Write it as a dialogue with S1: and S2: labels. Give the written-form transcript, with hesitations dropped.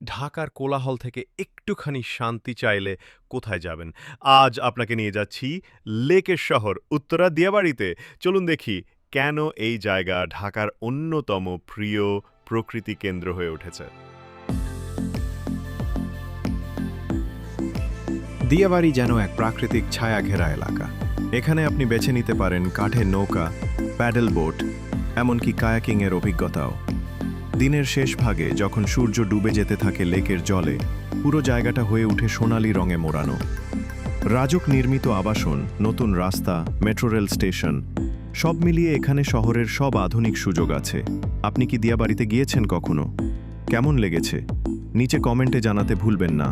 S1: ঢাকার কোলাহল থেকে একটুখানি শান্তি চাইলে কোথায় যাবেন? আজ আপনাকে নিয়ে যাচ্ছি লেকের শহর উত্তরা দিয়াবাড়িতে। চলুন দেখি কেন এই জায়গা ঢাকার অন্যতম প্রিয় প্রকৃতি কেন্দ্র হয়ে উঠেছে।
S2: দিয়াবাড়ি যেন এক প্রাকৃতিক ছায়া ঘেরা এলাকা। এখানে আপনি বেছে নিতে পারেন কাঠের নৌকা, প্যাডেল বোট, এমনকি কায়াকিংয়ের অভিজ্ঞতাও। দিনের শেষ ভাগে যখন সূর্য ডুবে যেতে থাকে লেকের জলে, পুরো জায়গাটা হয়ে ওঠে সোনালি রঙে মোড়ানো। রাজুক নির্মিত আবাসন, নতুন রাস্তা, মেট্রো রেল স্টেশন, সব মিলিয়ে এখানে শহরের সব আধুনিক সুযোগ আছে। আপনি কি দিয়াবাড়িতে গিয়েছেন কখনো? কেমন লেগেছে? নিচে কমেন্টে জানাতে ভুলবেন না।